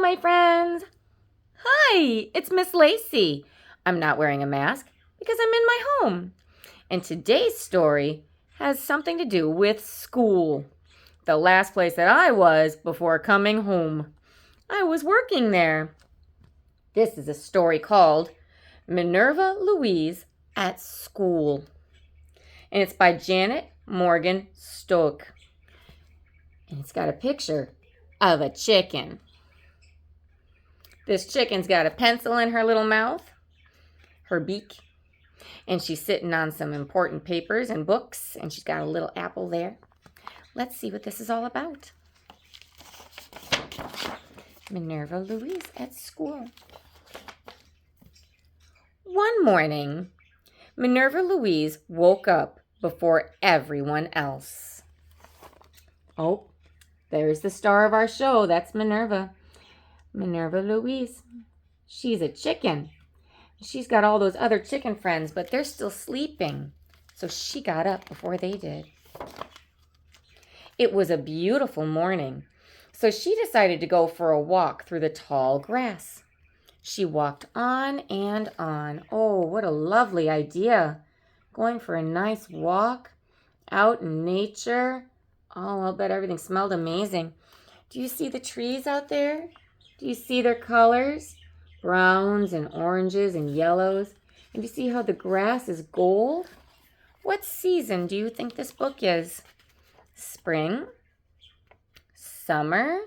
my friends. Hi, it's Miss Lacey. I'm not wearing a mask because I'm in my home. And today's story has something to do with school. The last place that I was before coming home. I was working there. This is a story called Minerva Louise at School. And it's by Janet Morgan Stoke. And it's got a picture of a chicken. This chicken's got a pencil in her little mouth, her beak, and she's sitting on some important papers and books, and she's got a little apple there. Let's see what this is all about. Minerva Louise at school. One morning, Minerva Louise woke up before everyone else. Oh, there's the star of our show. That's Minerva. Minerva Louise. She's a chicken. She's got all those other chicken friends, but they're still sleeping. So she got up before they did. It was a beautiful morning, so she decided to go for a walk through the tall grass. She walked on and on. Oh, what a lovely idea. Going for a nice walk out in nature. Oh, I'll bet everything smelled amazing. Do you see the trees out there? Do you see their colors? Browns and oranges and yellows. And do you see how the grass is gold? What season do you think this book is? Spring? Summer?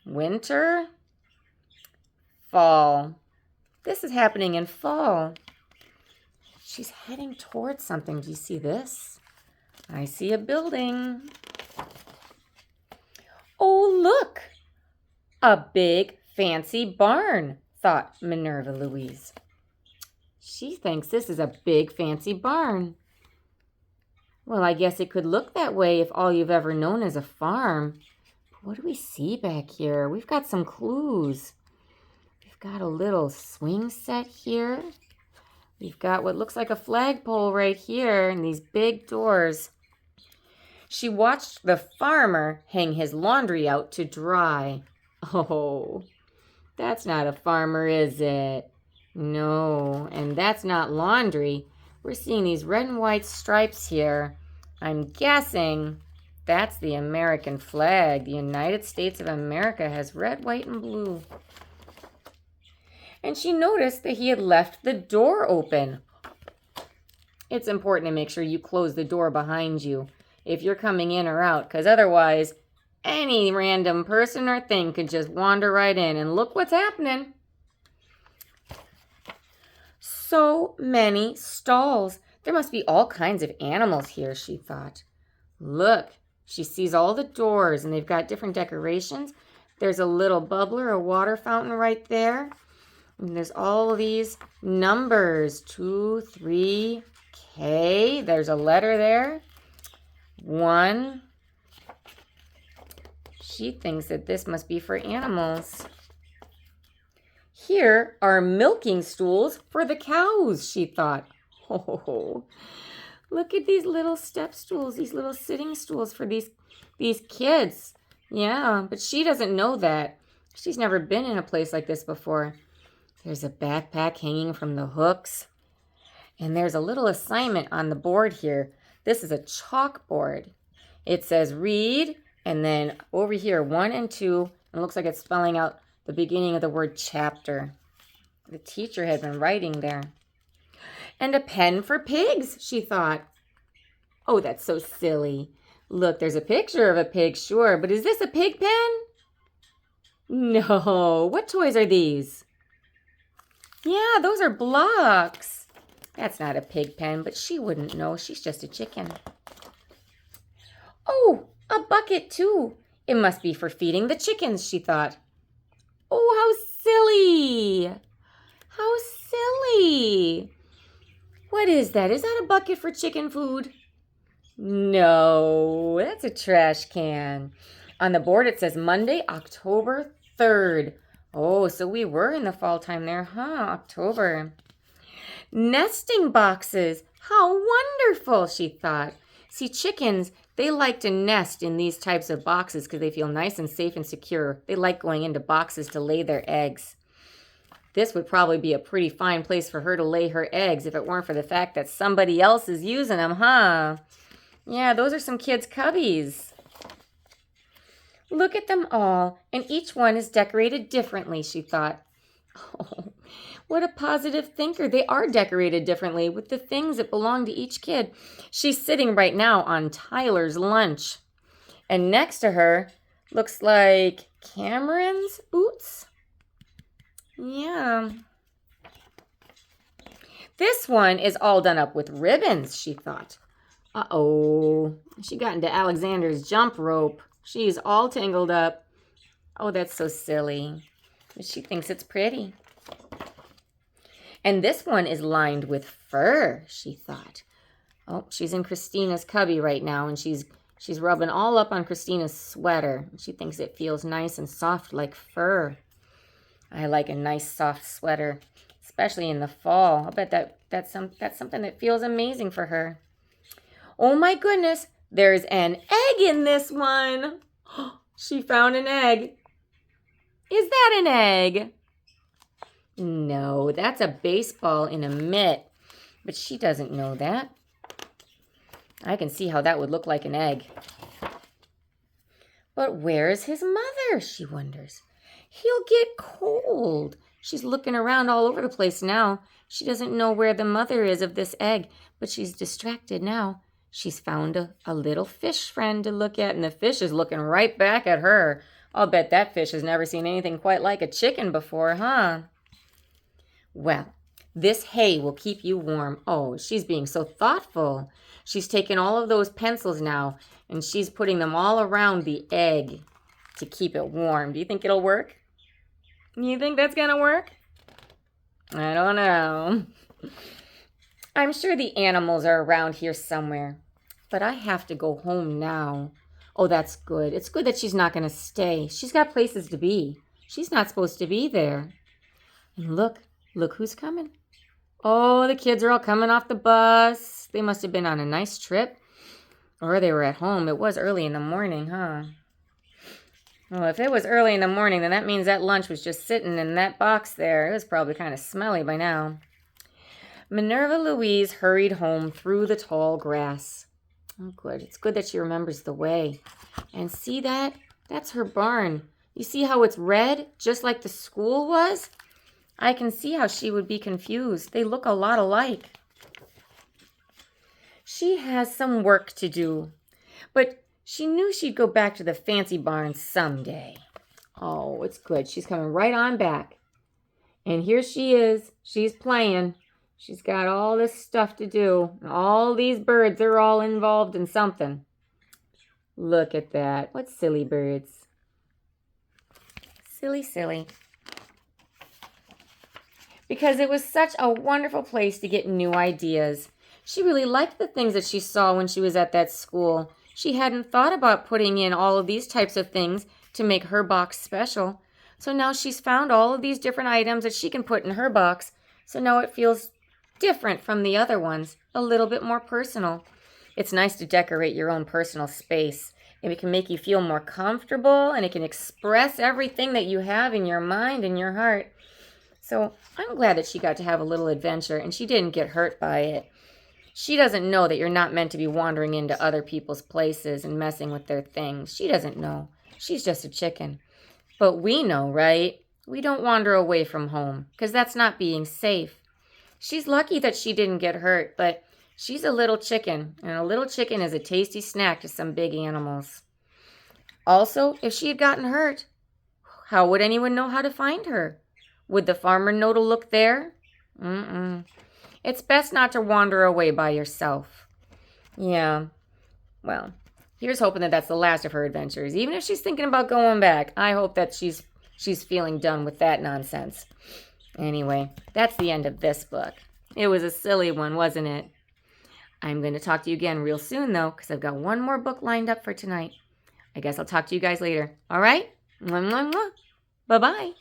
Winter? Fall. This is happening in fall. She's heading towards something. Do you see this? I see a building. Oh, look! A big, fancy barn, thought Minerva Louise. She thinks this is a big, fancy barn. Well, I guess it could look that way if all you've ever known is a farm. But what do we see back here? We've got some clues. We've got a little swing set here. We've got what looks like a flagpole right here and these big doors. She watched the farmer hang his laundry out to dry. Oh, that's not a farmer, is it? No, and that's not laundry. We're seeing these red and white stripes here. I'm guessing that's the American flag. The United States of America has red, white, and blue. And she noticed that he had left the door open. It's important to make sure you close the door behind you if you're coming in or out, because otherwise any random person or thing could just wander right in, and look what's happening. So many stalls. There must be all kinds of animals here, she thought. Look, she sees all the doors, and they've got different decorations. There's a little bubbler, a water fountain right there. And there's all these numbers, 2, 3, K. There's a letter there. 1. She thinks that this must be for animals. Here are milking stools for the cows, she thought. Oh, look at these little step stools, these little sitting stools for these kids. Yeah, but she doesn't know that. She's never been in a place like this before. There's a backpack hanging from the hooks. And there's a little assignment on the board here. This is a chalkboard. It says read, and then over here, 1 and 2. It looks like it's spelling out the beginning of the word chapter. The teacher had been writing there. And a pen for pigs, she thought. Oh, that's so silly. Look, there's a picture of a pig, sure, but is this a pig pen? No. What toys are these? Yeah, those are blocks. That's not a pig pen, but she wouldn't know. She's just a chicken. Oh, a bucket too. It must be for feeding the chickens, she thought. Oh, how silly. How silly. What is that? Is that a bucket for chicken food? No, that's a trash can. On the board it says Monday, October 3rd. Oh, so we were in the fall time there, huh? October. Nesting boxes. How wonderful, she thought. See, chickens They like to nest in these types of boxes because they feel nice and safe and secure. They like going into boxes to lay their eggs. This would probably be a pretty fine place for her to lay her eggs if it weren't for the fact that somebody else is using them, huh? Yeah, those are some kids' cubbies. Look at them all, and each one is decorated differently, she thought. Oh, what a positive thinker. They are decorated differently with the things that belong to each kid. She's sitting right now on Tyler's lunch. And next to her looks like Cameron's boots. Yeah. This one is all done up with ribbons, she thought. Uh-oh. She got into Alexander's jump rope. She's all tangled up. Oh, that's so silly. But she thinks it's pretty. And this one is lined with fur, she thought. Oh, she's in Christina's cubby right now, and she's rubbing all up on Christina's sweater. She thinks it feels nice and soft like fur. I like a nice soft sweater, especially in the fall. I'll bet that's something that feels amazing for her. Oh my goodness, there's an egg in this one. She found an egg. Is that an egg? No, that's a baseball in a mitt. But she doesn't know that. I can see how that would look like an egg. But where is his mother, she wonders. He'll get cold. She's looking around all over the place now. She doesn't know where the mother is of this egg, but she's distracted now. She's found a little fish friend to look at, and the fish is looking right back at her. I'll bet that fish has never seen anything quite like a chicken before, huh? Well, this hay will keep you warm. Oh, she's being so thoughtful. She's taken all of those pencils now, and she's putting them all around the egg to keep it warm. Do you think it'll work? You think that's going to work? I don't know. I'm sure the animals are around here somewhere, but I have to go home now. Oh, that's good. It's good that she's not going to stay. She's got places to be. She's not supposed to be there. And look who's coming. Oh, the kids are all coming off the bus. They must have been on a nice trip. Or they were at home. It was early in the morning, huh? Well, if it was early in the morning, then that means that lunch was just sitting in that box there. It was probably kind of smelly by now. Minerva Louise hurried home through the tall grass. Oh, good. It's good that she remembers the way. And see that? That's her barn. You see how it's red, just like the school was? I can see how she would be confused. They look a lot alike. She has some work to do, but she knew she'd go back to the fancy barn someday. Oh, it's good. She's coming right on back. And here she is. She's playing. She's got all this stuff to do. All these birds, they're all involved in something. Look at that. What silly birds. Silly, silly. Because it was such a wonderful place to get new ideas. She really liked the things that she saw when she was at that school. She hadn't thought about putting in all of these types of things to make her box special. So now she's found all of these different items that she can put in her box. So now it feels different from the other ones, a little bit more personal. It's nice to decorate your own personal space. It can make you feel more comfortable, and it can express everything that you have in your mind and your heart. So I'm glad that she got to have a little adventure, and she didn't get hurt by it. She doesn't know that you're not meant to be wandering into other people's places and messing with their things. She doesn't know. She's just a chicken. But we know, right? We don't wander away from home, because that's not being safe. She's lucky that she didn't get hurt, but she's a little chicken, and a little chicken is a tasty snack to some big animals. Also, if she had gotten hurt, how would anyone know how to find her? Would the farmer know to look there? It's best not to wander away by yourself. Yeah, well, here's hoping that that's the last of her adventures. Even if she's thinking about going back, I hope that she's feeling done with that nonsense. Anyway, that's the end of this book. It was a silly one, wasn't it? I'm going to talk to you again real soon, though, because I've got one more book lined up for tonight. I guess I'll talk to you guys later. All right? Mwah, mwah, mwah. Bye-bye.